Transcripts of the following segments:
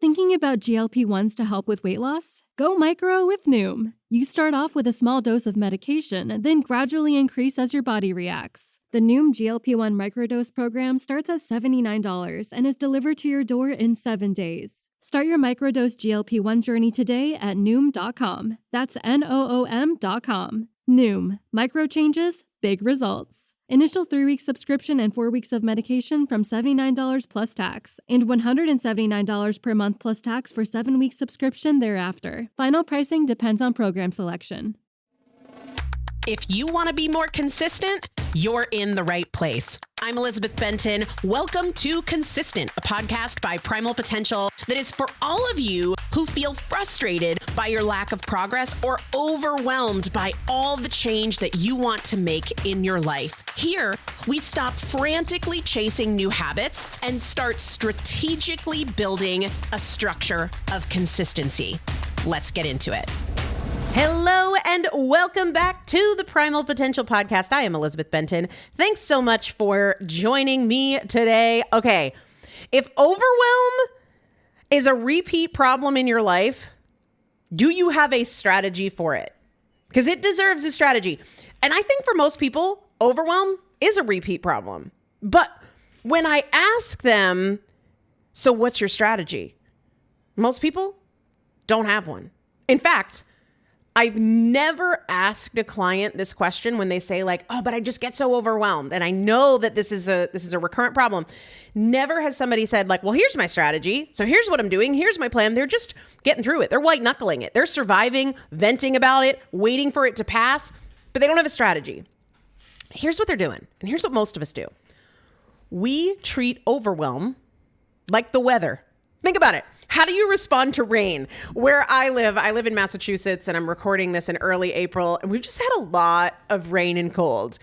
Thinking about GLP-1s to help with weight loss? Go micro with Noom. You start off with a small dose of medication, then gradually increase as your body reacts. The Noom GLP-1 microdose program starts at $79 and is delivered to your door in 7 days. Start your microdose GLP-1 journey today at Noom.com. That's Noom.com. Noom. Micro changes, big results. Initial 3-week subscription and 4 weeks of medication from $79 plus tax, and $179 per month plus tax for 7-week subscription thereafter. Final pricing depends on program selection. If you want to be more consistent, you're in the right place. I'm Elizabeth Benton. Welcome to Consistent, a podcast by Primal Potential that is for all of you who feel frustrated by your lack of progress or overwhelmed by all the change that you want to make in your life. Here, we stop frantically chasing new habits and start strategically building a structure of consistency. Let's get into it. Hello and welcome back to the Primal Potential Podcast. I am Elizabeth Benton. Thanks so much for joining me today. Okay, if overwhelm is a repeat problem in your life, do you have a strategy for it? Because it deserves a strategy. And I think for most people, overwhelm is a repeat problem. But when I ask them, so what's your strategy? Most people don't have one. In fact, I've never asked a client this question when they say like, oh, but I just get so overwhelmed. And I know that this is a recurrent problem. Never has somebody said like, well, here's my strategy. So here's what I'm doing. Here's my plan. They're just getting through it. They're white knuckling it. They're surviving, venting about it, waiting for it to pass, but they don't have a strategy. Here's what they're doing. And here's what most of us do. We treat overwhelm like the weather. Think about it. How do you respond to rain? Where I live in Massachusetts, and I'm recording this in early April, and we've just had a lot of rain and cold.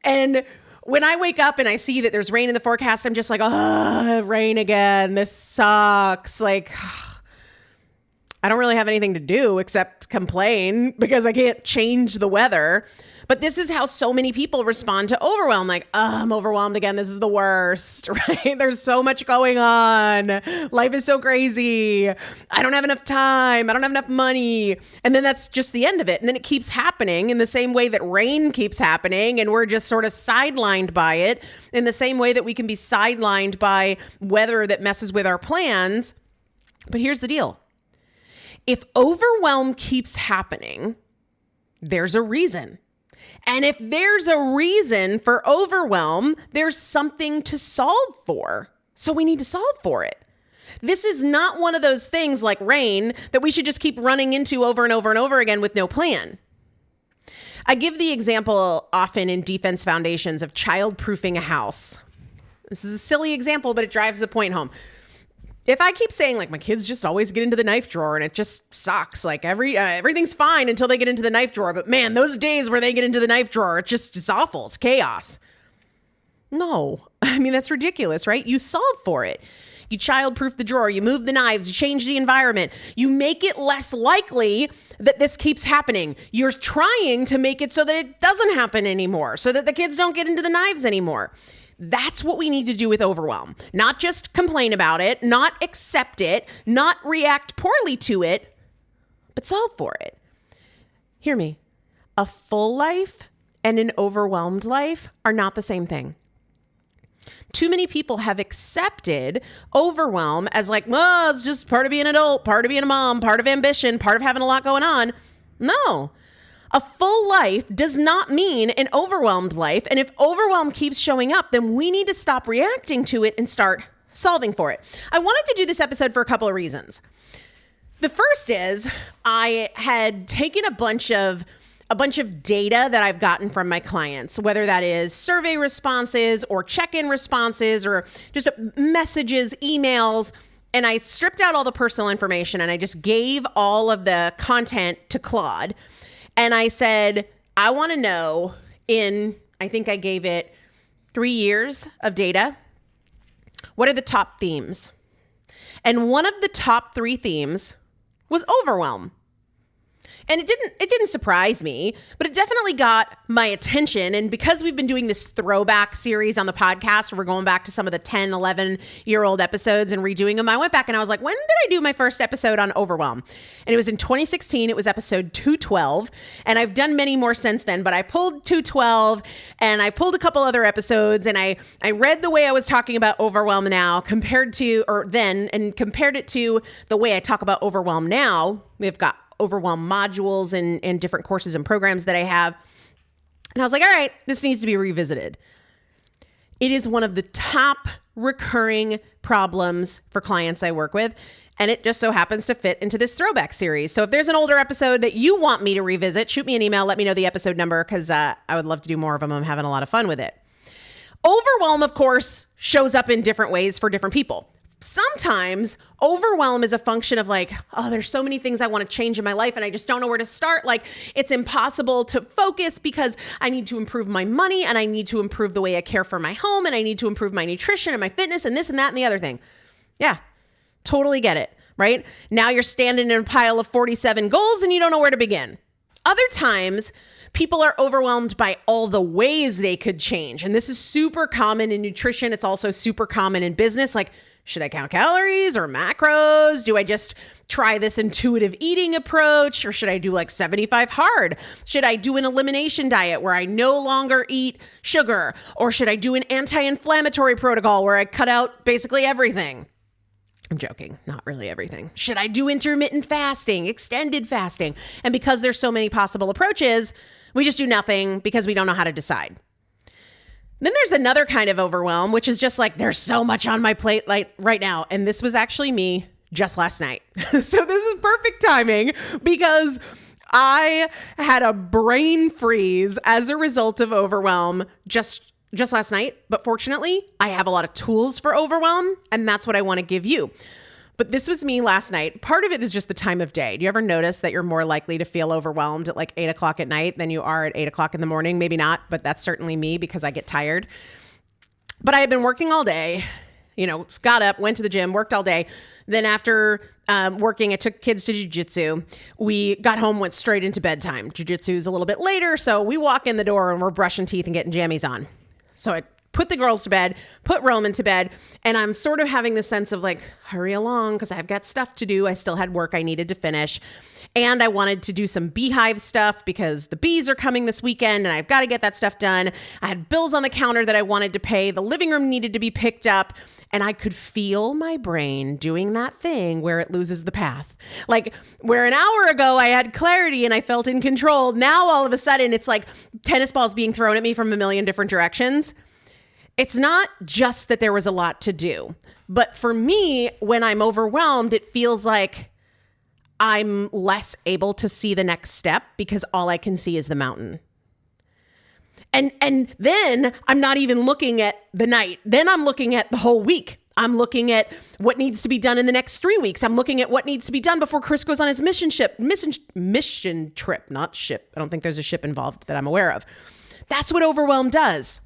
And when I wake up and I see that there's rain in the forecast, I'm just like, oh, rain again. This sucks. Like, I don't really have anything to do except complain because I can't change the weather. But this is how so many people respond to overwhelm. Like, oh, I'm overwhelmed again. This is the worst, right? There's so much going on. Life is so crazy. I don't have enough time. I don't have enough money. And then that's just the end of it. And then it keeps happening in the same way that rain keeps happening. And we're just sort of sidelined by it in the same way that we can be sidelined by weather that messes with our plans. But here's the deal. If overwhelm keeps happening, there's a reason. And if there's a reason for overwhelm, there's something to solve for. So we need to solve for it. This is not one of those things like rain that we should just keep running into over and over and over again with no plan. I give the example often in defense foundations of child-proofing a house. This is a silly example, but it drives the point home. If I keep saying like my kids just always get into the knife drawer and it just sucks, like everything's fine until they get into the knife drawer. But man, those days where they get into the knife drawer, it's awful. It's chaos. No, I mean, that's ridiculous, right? You solve for it. You child-proof the drawer, you move the knives, you change the environment, you make it less likely that this keeps happening. You're trying to make it so that it doesn't happen anymore, so that the kids don't get into the knives anymore. That's what we need to do with overwhelm. Not just complain about it, not accept it, not react poorly to it, but solve for it. Hear me. A full life and an overwhelmed life are not the same thing. Too many people have accepted overwhelm as like, well, it's just part of being an adult, part of being a mom, part of ambition, part of having a lot going on. No. A full life does not mean an overwhelmed life. And if overwhelm keeps showing up, then we need to stop reacting to it and start solving for it. I wanted to do this episode for a couple of reasons. The first is I had taken a bunch of data that I've gotten from my clients, whether that is survey responses or check-in responses or just messages, emails, and I stripped out all the personal information and I just gave all of the content to Claude. And I said, I want to know I think I gave it 3 years of data. What are the top themes? And one of the top 3 themes was overwhelm. And it didn't surprise me, but it definitely got my attention. And because we've been doing this throwback series on the podcast, where we're going back to some of the 10, 11-year-old episodes and redoing them, I went back and I was like, when did I do my first episode on Overwhelm? And it was in 2016. It was episode 212. And I've done many more since then, but I pulled 212 and I pulled a couple other episodes, and I read the way I was talking about Overwhelm now compared to compared it to the way I talk about Overwhelm now. We've got Overwhelm modules and different courses and programs that I have. And I was like, all right, this needs to be revisited. It is one of the top recurring problems for clients I work with. And it just so happens to fit into this throwback series. So if there's an older episode that you want me to revisit, shoot me an email. Let me know the episode number, because I would love to do more of them. I'm having a lot of fun with it. Overwhelm, of course, shows up in different ways for different people. Sometimes overwhelm is a function of like, oh, there's so many things I want to change in my life and I just don't know where to start. Like, it's impossible to focus because I need to improve my money and I need to improve the way I care for my home and I need to improve my nutrition and my fitness and this and that and the other thing. Yeah, totally get it, right? Now you're standing in a pile of 47 goals and you don't know where to begin. Other times, people are overwhelmed by all the ways they could change. And this is super common in nutrition. It's also super common in business. Like, should I count calories or macros? Do I just try this intuitive eating approach? Or should I do like 75 hard? Should I do an elimination diet where I no longer eat sugar? Or should I do an anti-inflammatory protocol where I cut out basically everything? I'm joking, not really everything. Should I do intermittent fasting, extended fasting? And because there's so many possible approaches, we just do nothing because we don't know how to decide. Then there's another kind of overwhelm, which is just like, there's so much on my plate like right now. And this was actually me just last night. So this is perfect timing because I had a brain freeze as a result of overwhelm just last night. But fortunately, I have a lot of tools for overwhelm, and that's what I want to give you. But this was me last night. Part of it is just the time of day. Do you ever notice that you're more likely to feel overwhelmed at like 8 o'clock at night than you are at 8 o'clock in the morning? Maybe not, but that's certainly me because I get tired. But I had been working all day, got up, went to the gym, worked all day. Then after working, I took kids to jiu-jitsu. We got home, went straight into bedtime. Jiu-jitsu is a little bit later, so we walk in the door and we're brushing teeth and getting jammies on. So I put the girls to bed, put Roman to bed, and I'm sort of having this sense of like, hurry along because I've got stuff to do. I still had work I needed to finish. And I wanted to do some beehive stuff because the bees are coming this weekend and I've got to get that stuff done. I had bills on the counter that I wanted to pay. The living room needed to be picked up. And I could feel my brain doing that thing where it loses the path. Like where an hour ago I had clarity and I felt in control. Now all of a sudden it's like tennis balls being thrown at me from a million different directions. It's not just that there was a lot to do, but for me, when I'm overwhelmed, it feels like I'm less able to see the next step because all I can see is the mountain. And then I'm not even looking at the night. Then I'm looking at the whole week. I'm looking at what needs to be done in the next 3 weeks. I'm looking at what needs to be done before Chris goes on his mission trip, not ship. I don't think there's a ship involved that I'm aware of. That's what overwhelm does.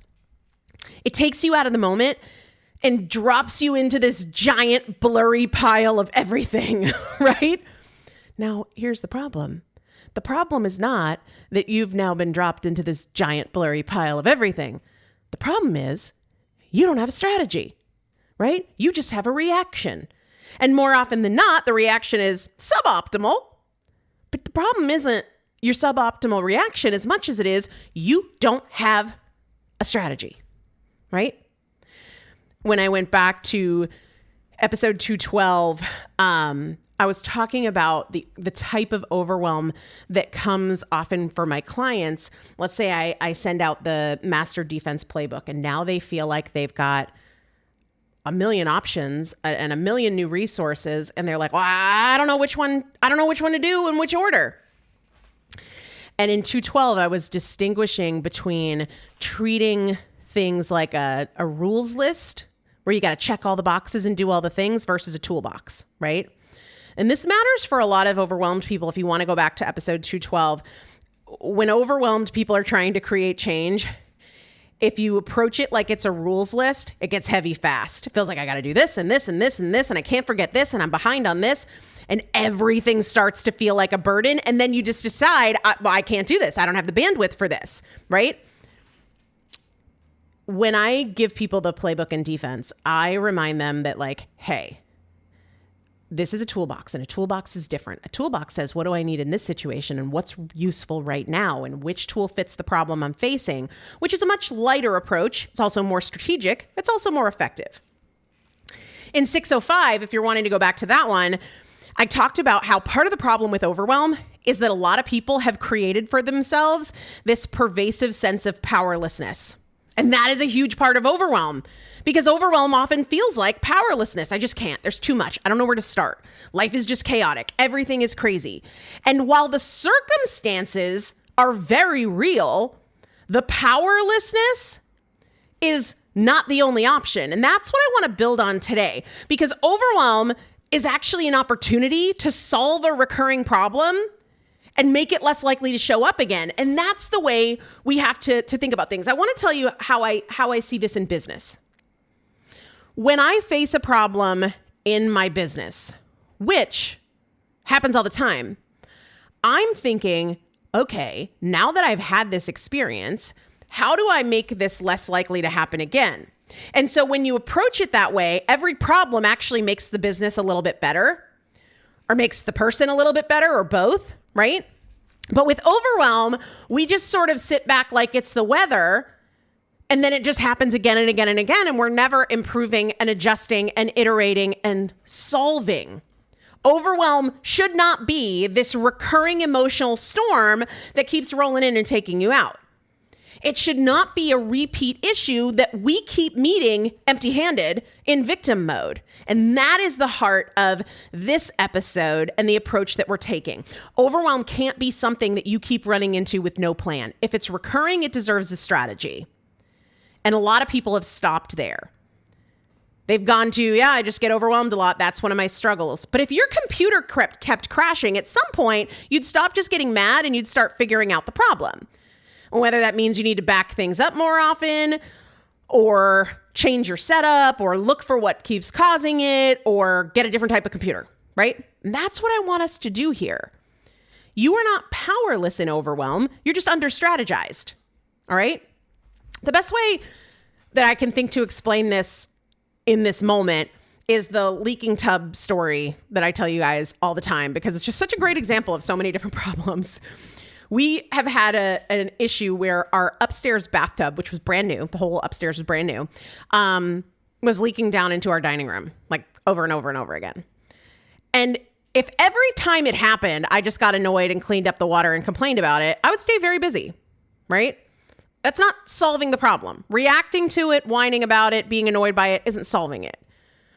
It takes you out of the moment and drops you into this giant blurry pile of everything, right? Now, here's the problem. The problem is not that you've now been dropped into this giant blurry pile of everything. The problem is you don't have a strategy, right? You just have a reaction. And more often than not, the reaction is suboptimal. But the problem isn't your suboptimal reaction as much as it is you don't have a strategy. Right? When I went back to episode 212, I was talking about the type of overwhelm that comes often for my clients. Let's say I send out the Master Defense Playbook and now they feel like they've got a million options and a million new resources. And they're like, well, I don't know which one to do in which order. And in 212, I was distinguishing between treating things like a rules list where you got to check all the boxes and do all the things versus a toolbox, right? And this matters for a lot of overwhelmed people. If you want to go back to episode 212, when overwhelmed people are trying to create change, if you approach it like it's a rules list, it gets heavy fast. It feels like I got to do this and this and this and this, and I can't forget this, and I'm behind on this, and everything starts to feel like a burden. And then you just decide, I can't do this. I don't have the bandwidth for this, right? When I give people the playbook in defense, I remind them that like, hey, this is a toolbox, and a toolbox is different. A toolbox says, what do I need in this situation, and what's useful right now, and which tool fits the problem I'm facing, which is a much lighter approach. It's also more strategic. It's also more effective. In 605, if you're wanting to go back to that one, I talked about how part of the problem with overwhelm is that a lot of people have created for themselves this pervasive sense of powerlessness. And that is a huge part of overwhelm, because overwhelm often feels like powerlessness. I just can't. There's too much. I don't know where to start. Life is just chaotic. Everything is crazy. And while the circumstances are very real, the powerlessness is not the only option. And that's what I want to build on today, because overwhelm is actually an opportunity to solve a recurring problem and make it less likely to show up again. And that's the way we have to think about things. I want to tell you how I see this in business. When I face a problem in my business, which happens all the time, I'm thinking, okay, now that I've had this experience, how do I make this less likely to happen again? And so when you approach it that way, every problem actually makes the business a little bit better, or makes the person a little bit better, or both, right? But with overwhelm, we just sort of sit back like it's the weather, and then it just happens again and again and again, and we're never improving and adjusting and iterating and solving. Overwhelm should not be this recurring emotional storm that keeps rolling in and taking you out. It should not be a repeat issue that we keep meeting empty-handed in victim mode. And that is the heart of this episode and the approach that we're taking. Overwhelm can't be something that you keep running into with no plan. If it's recurring, it deserves a strategy. And a lot of people have stopped there. They've gone to, I just get overwhelmed a lot. That's one of my struggles. But if your computer kept crashing, at some point, you'd stop just getting mad and you'd start figuring out the problem. Whether that means you need to back things up more often, or change your setup, or look for what keeps causing it, or get a different type of computer, right? And that's what I want us to do here. You are not powerless in overwhelm. You're just under-strategized, all right? The best way that I can think to explain this in this moment is the leaking tub story that I tell you guys all the time, because it's just such a great example of so many different problems. We have had an issue where our upstairs bathtub, which was brand new, the whole upstairs was brand new, was leaking down into our dining room, like over and over and over again. And if every time it happened, I just got annoyed and cleaned up the water and complained about it, I would stay very busy, right? That's not solving the problem. Reacting to it, whining about it, being annoyed by it isn't solving it.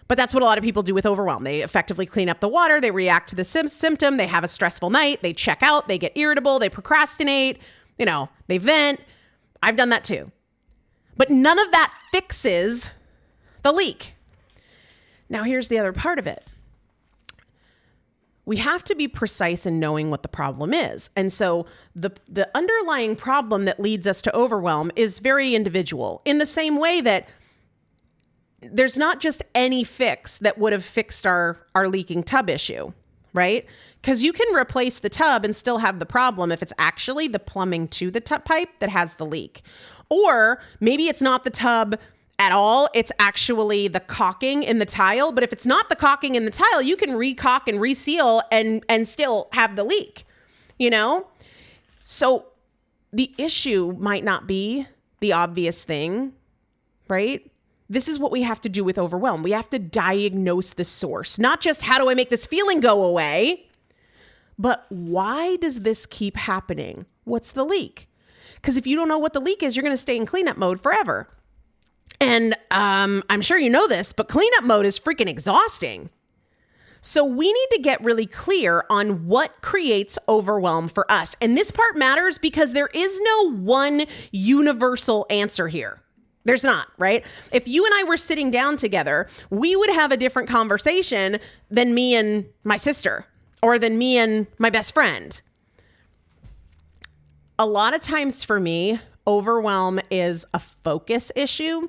But that's what a lot of people do with overwhelm. They effectively clean up the water. They react to the symptom. They have a stressful night. They check out. They get irritable. They procrastinate. They vent. I've done that too. But none of that fixes the leak. Now, here's the other part of it. We have to be precise in knowing what the problem is. And so the underlying problem that leads us to overwhelm is very individual, in the same way that there's not just any fix that would have fixed our leaking tub issue, right? Because you can replace the tub and still have the problem if it's actually the plumbing to the tub pipe that has the leak. Or maybe it's not the tub at all. It's actually the caulking in the tile. But if it's not the caulking in the tile, you can re-caulk and reseal and still have the leak, So the issue might not be the obvious thing, right? This is what we have to do with overwhelm. We have to diagnose the source, not just how do I make this feeling go away, but why does this keep happening? What's the leak? Because if you don't know what the leak is, you're going to stay in cleanup mode forever. And I'm sure you know this, but cleanup mode is freaking exhausting. So we need to get really clear on what creates overwhelm for us. And this part matters because there is no one universal answer here. There's not, right? If you and I were sitting down together, we would have a different conversation than me and my sister, or than me and my best friend. A lot of times for me, overwhelm is a focus issue.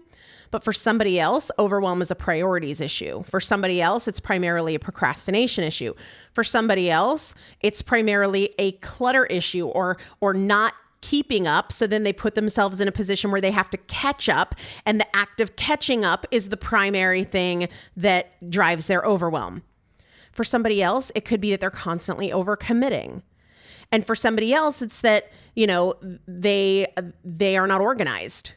But for somebody else, overwhelm is a priorities issue. For somebody else, it's primarily a procrastination issue. For somebody else, it's primarily a clutter issue or not keeping up. So then they put themselves in a position where they have to catch up. And the act of catching up is the primary thing that drives their overwhelm. For somebody else, it could be that they're constantly overcommitting. And for somebody else, it's that, they are not organized.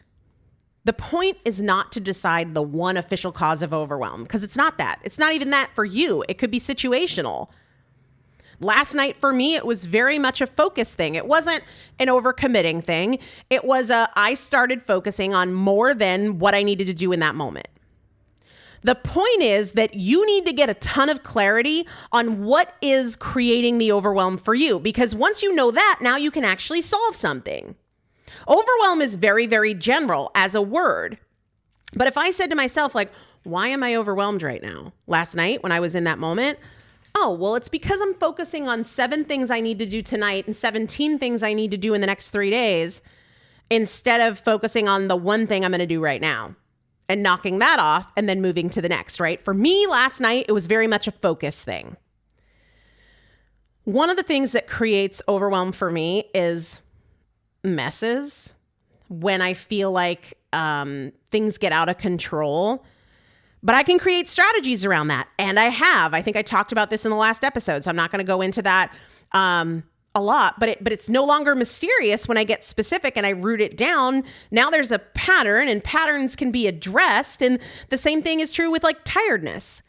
The point is not to decide the one official cause of overwhelm, because it's not that. It's not even that for you. It could be situational. Last night for me, it was very much a focus thing. It wasn't an overcommitting thing. It was I started focusing on more than what I needed to do in that moment. The point is that you need to get a ton of clarity on what is creating the overwhelm for you, because once you know that, now you can actually solve something. Overwhelm is very, very general as a word. But if I said to myself, like, why am I overwhelmed right now? Last night when I was in that moment, oh, well, it's because I'm focusing on 7 things I need to do tonight and 17 things I need to do in the next 3 days, instead of focusing on the one thing I'm going to do right now and knocking that off and then moving to the next, right? For me last night, it was very much a focus thing. One of the things that creates overwhelm for me is messes. When I feel like things get out of control. But I can create strategies around that. And I have. I think I talked about this in the last episode, so I'm not going to go into that a lot. But it's no longer mysterious when I get specific and I root it down. Now there's a pattern, and patterns can be addressed. And the same thing is true with like tiredness.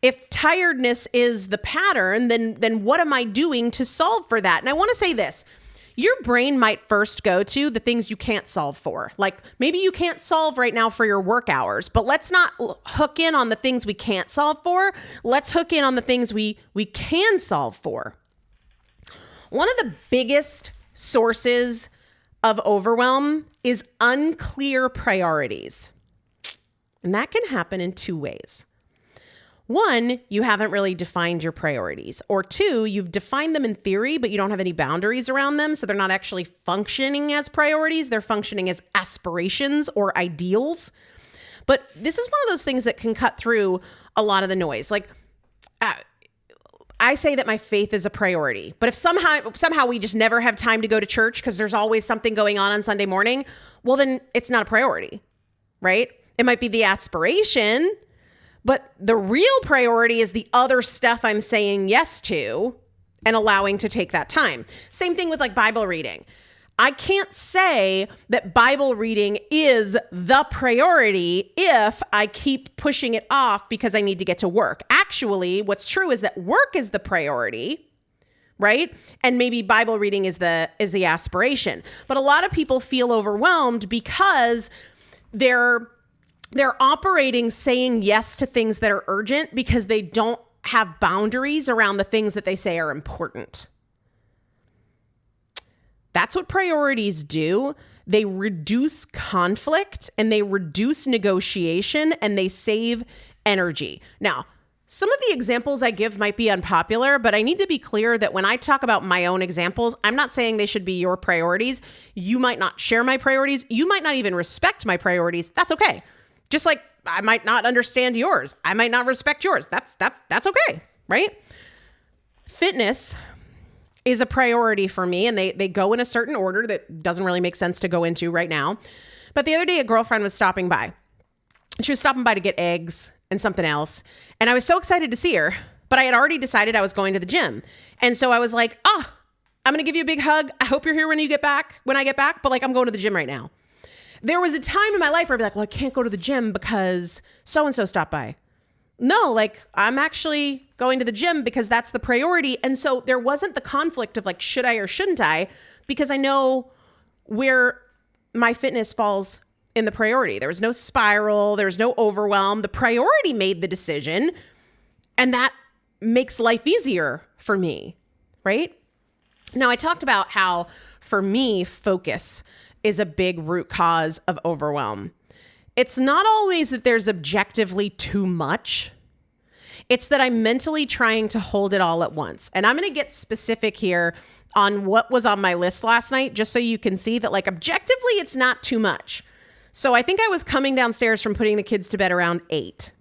If tiredness is the pattern, then what am I doing to solve for that? And I want to say this. Your brain might first go to the things you can't solve for. Like maybe you can't solve right now for your work hours, but let's not hook in on the things we can't solve for. Let's hook in on the things we can solve for. One of the biggest sources of overwhelm is unclear priorities. And that can happen in 2 ways. 1, you haven't really defined your priorities. Or 2, you've defined them in theory, but you don't have any boundaries around them. So they're not actually functioning as priorities. They're functioning as aspirations or ideals. But this is one of those things that can cut through a lot of the noise. Like I say that my faith is a priority, but if somehow we just never have time to go to church because there's always something going on Sunday morning, well, then it's not a priority, right? It might be the aspiration, but the real priority is the other stuff I'm saying yes to and allowing to take that time. Same thing with like Bible reading. I can't say that Bible reading is the priority if I keep pushing it off because I need to get to work. Actually, what's true is that work is the priority, right? And maybe Bible reading is the aspiration. But a lot of people feel overwhelmed because they're operating saying yes to things that are urgent because they don't have boundaries around the things that they say are important. That's what priorities do. They reduce conflict and they reduce negotiation and they save energy. Now, some of the examples I give might be unpopular, but I need to be clear that when I talk about my own examples, I'm not saying they should be your priorities. You might not share my priorities. You might not even respect my priorities. That's okay. Just like I might not understand yours. I might not respect yours. That's okay, right? Fitness is a priority for me, and they go in a certain order that doesn't really make sense to go into right now. But the other day, a girlfriend was stopping by. She was stopping by to get eggs and something else. And I was so excited to see her, but I had already decided I was going to the gym. And so I was like, I'm going to give you a big hug. I hope you're here when I get back, but like, I'm going to the gym right now. There was a time in my life where I'd be like, well, I can't go to the gym because so-and-so stopped by. No, like I'm actually going to the gym because that's the priority. And so there wasn't the conflict of like, should I or shouldn't I? Because I know where my fitness falls in the priority. There was no spiral. There was no overwhelm. The priority made the decision. And that makes life easier for me, right? Now, I talked about how for me, focus is a big root cause of overwhelm. It's not always that there's objectively too much. It's that I'm mentally trying to hold it all at once. And I'm going to get specific here on what was on my list last night, just so you can see that like objectively, it's not too much. So I think I was coming downstairs from putting the kids to bed around 8,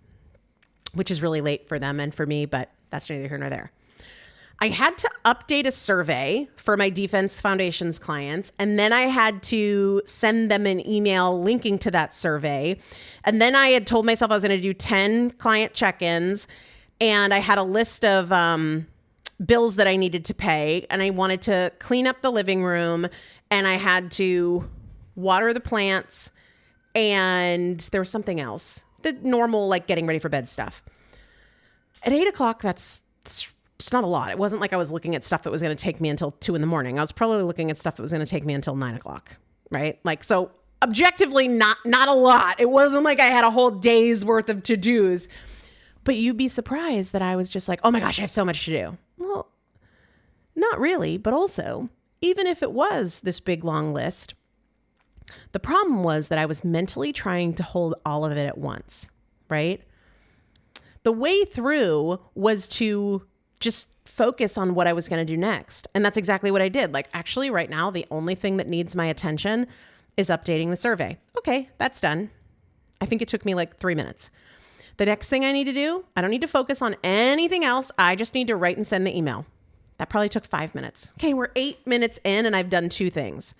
which is really late for them and for me, but that's neither here nor there. I had to update a survey for my Defense Foundations clients, and then I had to send them an email linking to that survey. And then I had told myself I was going to do 10 client check-ins, and I had a list of bills that I needed to pay, and I wanted to clean up the living room, and I had to water the plants, and there was something else, the normal like getting ready for bed stuff. At 8 o'clock, it's not a lot. It wasn't like I was looking at stuff that was going to take me until 2 a.m. I was probably looking at stuff that was going to take me until 9 o'clock, right? Like, so objectively not a lot. It wasn't like I had a whole day's worth of to-dos, but you'd be surprised that I was just like, oh my gosh, I have so much to do. Well, not really, but also, even if it was this big long list, the problem was that I was mentally trying to hold all of it at once, right? The way through was to just focus on what I was going to do next. And that's exactly what I did. Like, actually, right now, the only thing that needs my attention is updating the survey. Okay, that's done. I think it took me like 3 minutes. The next thing I need to do, I don't need to focus on anything else. I just need to write and send the email. That probably took 5 minutes. Okay, we're 8 minutes in and I've done 2 things.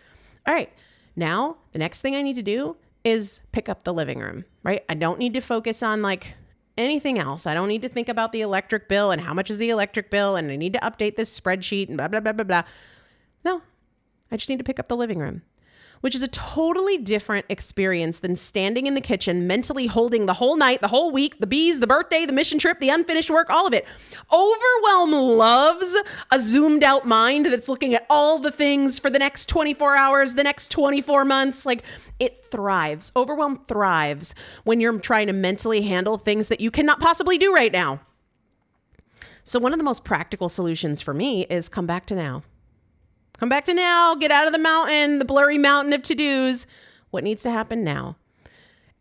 All right, now the next thing I need to do is pick up the living room, right? I don't need to focus on like anything else. I don't need to think about the electric bill and how much is the electric bill and I need to update this spreadsheet and blah, blah, blah, blah, blah. No, I just need to pick up the living room, which is a totally different experience than standing in the kitchen, mentally holding the whole night, the whole week, the bees, the birthday, the mission trip, the unfinished work, all of it. Overwhelm loves a zoomed out mind that's looking at all the things for the next 24 hours, the next 24 months. Like, it thrives. Overwhelm thrives when you're trying to mentally handle things that you cannot possibly do right now. So one of the most practical solutions for me is come back to now. Come back to now, get out of the mountain, the blurry mountain of to-dos. What needs to happen now?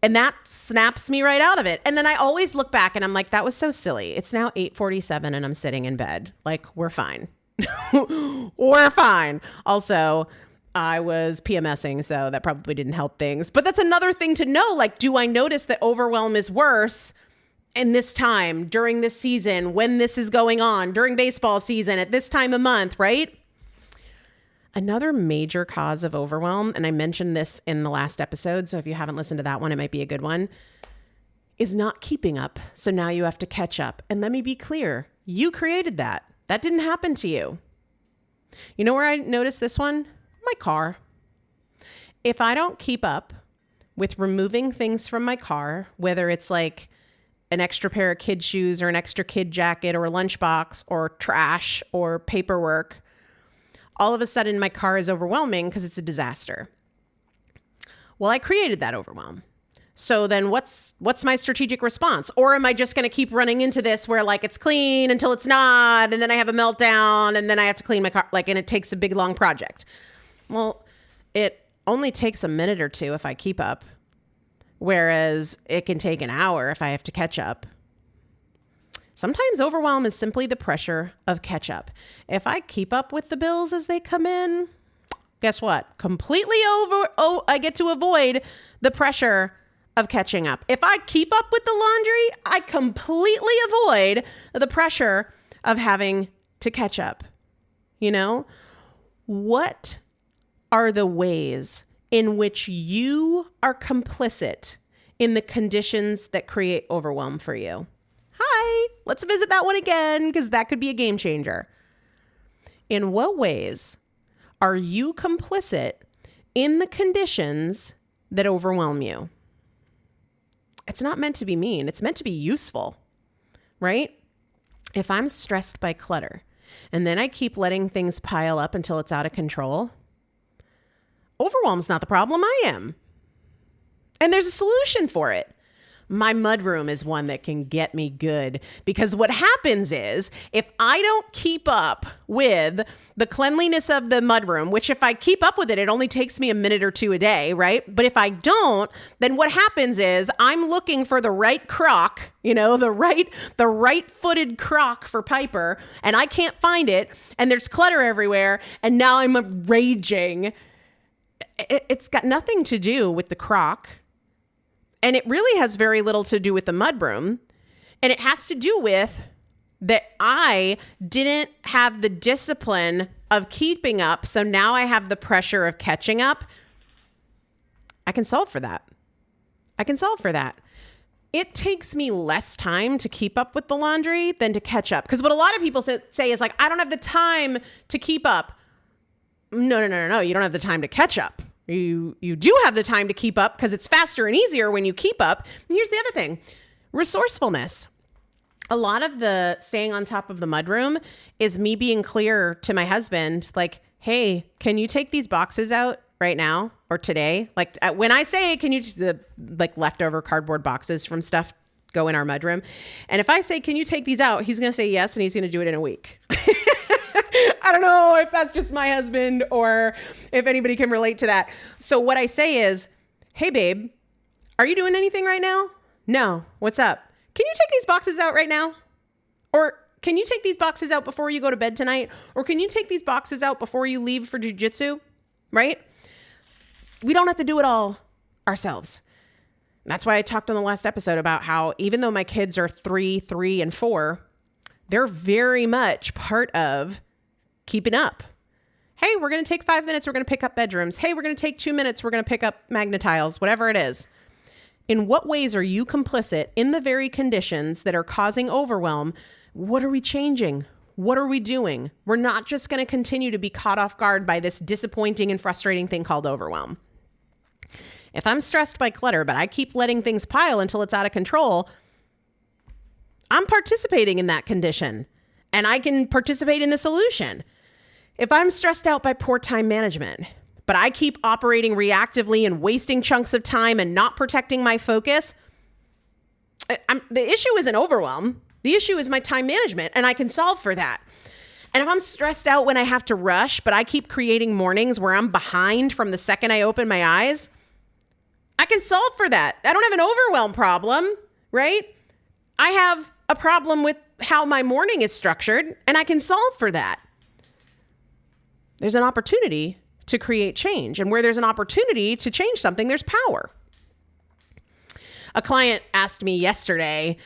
And that snaps me right out of it. And then I always look back and I'm like, that was so silly. It's now 8:47 and I'm sitting in bed. Like, we're fine. We're fine. Also, I was PMSing, so that probably didn't help things. But that's another thing to know. Like, do I notice that overwhelm is worse in this time, during this season, when this is going on, during baseball season, at this time of month, right? Another major cause of overwhelm, and I mentioned this in the last episode, so if you haven't listened to that one, it might be a good one, is not keeping up. So now you have to catch up. And let me be clear, you created that. That didn't happen to you. You know where I noticed this one? My car. If I don't keep up with removing things from my car, whether it's like an extra pair of kid shoes or an extra kid jacket or a lunchbox or trash or paperwork, all of a sudden my car is overwhelming because it's a disaster. Well, I created that overwhelm. So then what's my strategic response? Or am I just going to keep running into this where like it's clean until it's not, and then I have a meltdown and then I have to clean my car, like, and it takes a big long project. Well, it only takes a minute or two if I keep up, whereas it can take an hour if I have to catch up. Sometimes overwhelm is simply the pressure of catch up. If I keep up with the bills as they come in, guess what? I get to avoid the pressure of catching up. If I keep up with the laundry, I completely avoid the pressure of having to catch up. You know, what are the ways in which you are complicit in the conditions that create overwhelm for you? Hi, let's visit that one again, because that could be a game changer. In what ways are you complicit in the conditions that overwhelm you? It's not meant to be mean. It's meant to be useful, right? If I'm stressed by clutter and then I keep letting things pile up until it's out of control, overwhelm's not the problem. I am. And there's a solution for it. my mudroom is one that can get me good, because what happens is if I don't keep up with the cleanliness of the mudroom, which if I keep up with it, it only takes me a minute or two a day, right? But if I don't, then what happens is I'm looking for the right crock, the right footed crock for Piper, and I can't find it, and there's clutter everywhere, and now I'm raging. It's got nothing to do with the crock. And it really has very little to do with the mudroom. And it has to do with that I didn't have the discipline of keeping up. So now I have the pressure of catching up. I can solve for that. It takes me less time to keep up with the laundry than to catch up. Because what a lot of people say is like, I don't have the time to keep up. No. You don't have the time to catch up. You do have the time to keep up because it's faster and easier when you keep up. And here's the other thing, resourcefulness. A lot of the staying on top of the mudroom is me being clear to my husband, like, hey, can you take these boxes out right now or today? Like when I say, can you, the leftover cardboard boxes from stuff go in our mudroom. And if I say, can you take these out? He's going to say yes. And he's going to do it in a week. I don't know if that's just my husband or if anybody can relate to that. So what I say is, hey, babe, are you doing anything right now? No. What's up? Can you take these boxes out right now? Or can you take these boxes out before you go to bed tonight? Or can you take these boxes out before you leave for jujitsu? Right? We don't have to do it all ourselves. That's why I talked on the last episode about how even though my kids are 3, and 4, they're very much part of keeping up. Hey, we're going to take 5 minutes. We're going to pick up bedrooms. Hey, we're going to take 2 minutes. We're going to pick up magnetiles, whatever it is. In what ways are you complicit in the very conditions that are causing overwhelm? What are we changing? What are we doing? We're not just going to continue to be caught off guard by this disappointing and frustrating thing called overwhelm. If I'm stressed by clutter, but I keep letting things pile until it's out of control, I'm participating in that condition, and I can participate in the solution. If I'm stressed out by poor time management, but I keep operating reactively and wasting chunks of time and not protecting my focus, the issue isn't overwhelm. The issue is my time management, and I can solve for that. And if I'm stressed out when I have to rush, but I keep creating mornings where I'm behind from the second I open my eyes, I can solve for that. I don't have an overwhelm problem, right? I have a problem with how my morning is structured, and I can solve for that. There's an opportunity to create change. And where there's an opportunity to change something, there's power. A client asked me yesterday,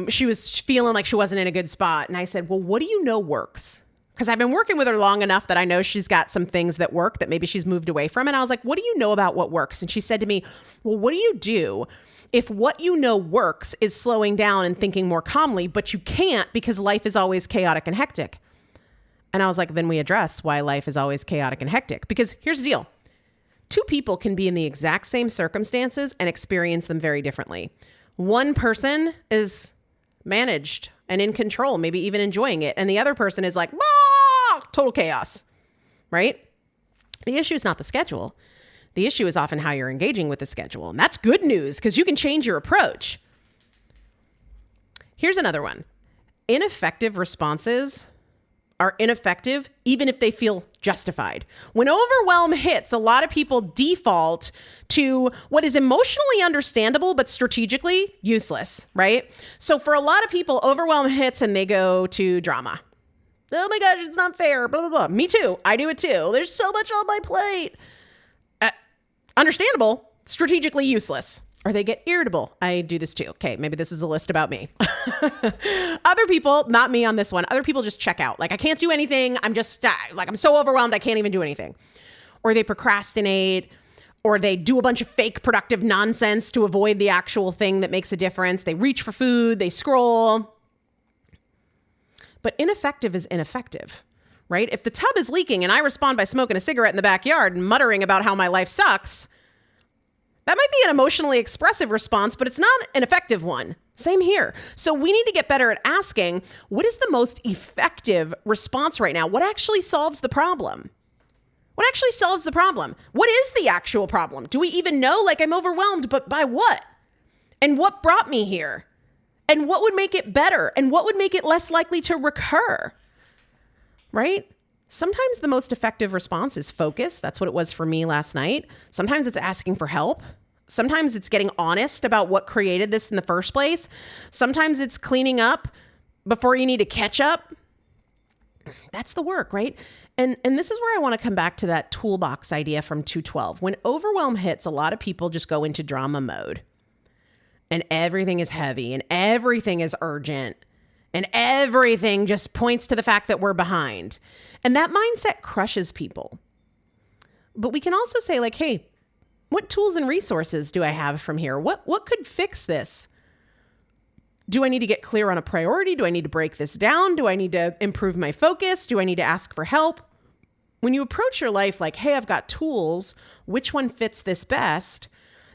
she was feeling like she wasn't in a good spot. And I said, well, what do you know works? Because I've been working with her long enough that I know she's got some things that work that maybe she's moved away from. And I was like, what do you know about what works? And she said to me, well, what do you do if what you know works is slowing down and thinking more calmly, but you can't because life is always chaotic and hectic? And I was like, then we address why life is always chaotic and hectic. Because here's the deal. 2 people can be in the exact same circumstances and experience them very differently. One person is managed and in control, maybe even enjoying it. And the other person is like, total chaos, right? The issue is not the schedule. The issue is often how you're engaging with the schedule. And that's good news because you can change your approach. Here's another one. Ineffective responses are ineffective even if they feel justified. When overwhelm hits, a lot of people default to what is emotionally understandable but strategically useless, right? So for a lot of people, overwhelm hits and they go to drama. Oh my gosh, it's not fair, blah, blah, blah. Me too. I do it too. There's so much on my plate. Understandable, strategically useless. Or they get irritable. I do this too. Okay, maybe this is a list about me. Other people, not me on this one, other people just check out. Like, I can't do anything. I'm just, I'm so overwhelmed, I can't even do anything. Or they procrastinate, or they do a bunch of fake productive nonsense to avoid the actual thing that makes a difference. They reach for food, they scroll. But ineffective is ineffective, right? If the tub is leaking and I respond by smoking a cigarette in the backyard and muttering about how my life sucks, that might be an emotionally expressive response, but it's not an effective one. Same here. So we need to get better at asking, what is the most effective response right now? What actually solves the problem? What actually solves the problem? What is the actual problem? Do we even know? Like, I'm overwhelmed, but by what? And what brought me here? And what would make it better? And what would make it less likely to recur? Right? Sometimes the most effective response is focus. That's what it was for me last night. Sometimes it's asking for help. Sometimes it's getting honest about what created this in the first place. Sometimes it's cleaning up before you need to catch up. That's the work, right? And this is where I want to come back to that toolbox idea from 212. When overwhelm hits, a lot of people just go into drama mode. And everything is heavy and everything is urgent. And everything just points to the fact that we're behind. And that mindset crushes people. But we can also say like, hey, what tools and resources do I have from here? What could fix this? Do I need to get clear on a priority? Do I need to break this down? Do I need to improve my focus? Do I need to ask for help? When you approach your life like, hey, I've got tools, which one fits this best?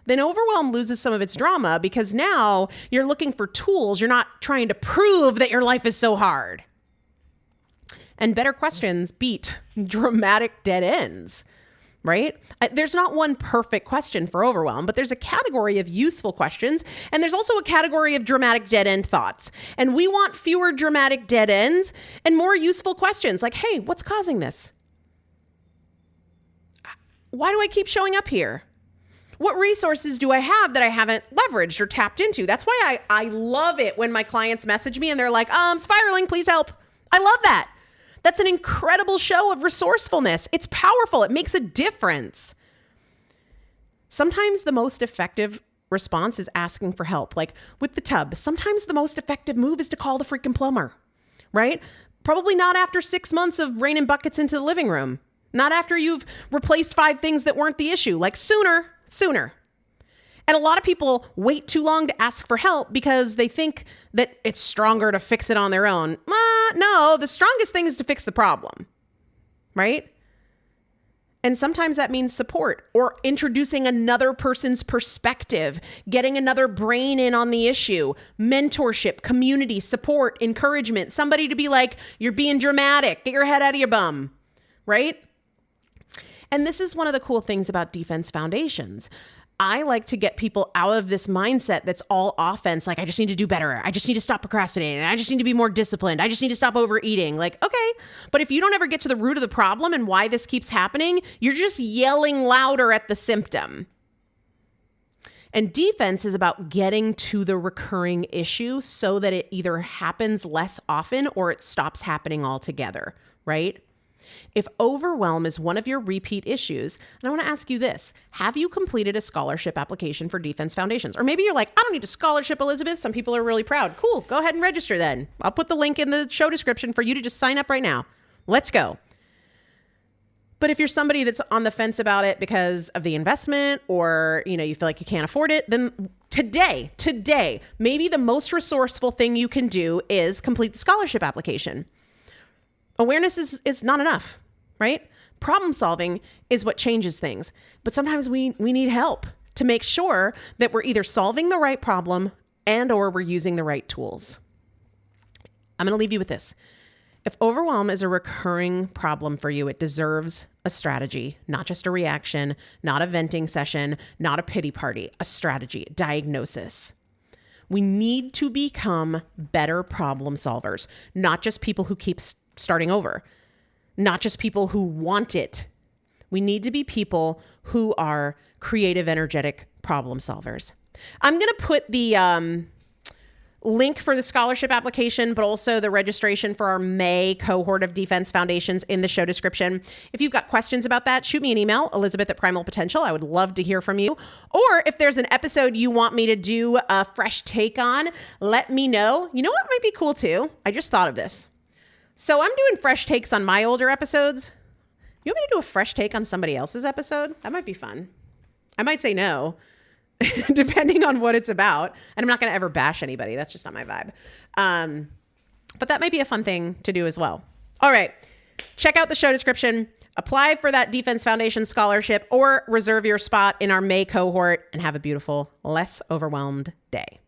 Then overwhelm loses some of its drama because now you're looking for tools. You're not trying to prove that your life is so hard. And better questions beat dramatic dead ends, right? There's not one perfect question for overwhelm, but there's a category of useful questions. And there's also a category of dramatic dead end thoughts. And we want fewer dramatic dead ends and more useful questions like, hey, what's causing this? Why do I keep showing up here? What resources do I have that I haven't leveraged or tapped into? That's why I love it when my clients message me and they're like, I'm spiraling, please help. I love that. That's an incredible show of resourcefulness. It's powerful. It makes a difference. Sometimes the most effective response is asking for help. Like with the tub, sometimes the most effective move is to call the freaking plumber, right? Probably not after 6 months of raining buckets into the living room. Not after you've replaced 5 things that weren't the issue, like sooner. And a lot of people wait too long to ask for help because they think that it's stronger to fix it on their own. No, the strongest thing is to fix the problem, right? And sometimes that means support or introducing another person's perspective, getting another brain in on the issue, mentorship, community, support, encouragement, somebody to be like, you're being dramatic, get your head out of your bum, right? And this is one of the cool things about Defense Foundations. I like to get people out of this mindset that's all offense. Like, I just need to do better. I just need to stop procrastinating. I just need to be more disciplined. I just need to stop overeating. Like, okay. But if you don't ever get to the root of the problem and why this keeps happening, you're just yelling louder at the symptom. And defense is about getting to the recurring issue so that it either happens less often or it stops happening altogether, right? If overwhelm is one of your repeat issues, and I want to ask you this, have you completed a scholarship application for Defense Foundations? Or maybe you're like, I don't need a scholarship, Elizabeth. Some people are really proud. Cool. Go ahead and register then. I'll put the link in the show description for you to just sign up right now. Let's go. But if you're somebody that's on the fence about it because of the investment or, you feel like you can't afford it, then today, maybe the most resourceful thing you can do is complete the scholarship application. Awareness is not enough, right? Problem solving is what changes things. But sometimes we need help to make sure that we're either solving the right problem and or we're using the right tools. I'm going to leave you with this. If overwhelm is a recurring problem for you, it deserves a strategy, not just a reaction, not a venting session, not a pity party, a strategy, diagnosis. We need to become better problem solvers, not just people who keep starting over, not just people who want it. We need to be people who are creative, energetic problem solvers. I'm going to put the link for the scholarship application, but also the registration for our May cohort of Defense Foundations in the show description. If you've got questions about that, shoot me an email, Elizabeth@Primal Potential. I would love to hear from you. Or if there's an episode you want me to do a fresh take on, let me know. You know what might be cool too? I just thought of this. So I'm doing fresh takes on my older episodes. You want me to do a fresh take on somebody else's episode? That might be fun. I might say no, depending on what it's about. And I'm not going to ever bash anybody. That's just not my vibe. But that might be a fun thing to do as well. All right. Check out the show description. Apply for that Defense Foundation scholarship or reserve your spot in our May cohort and have a beautiful, less overwhelmed day.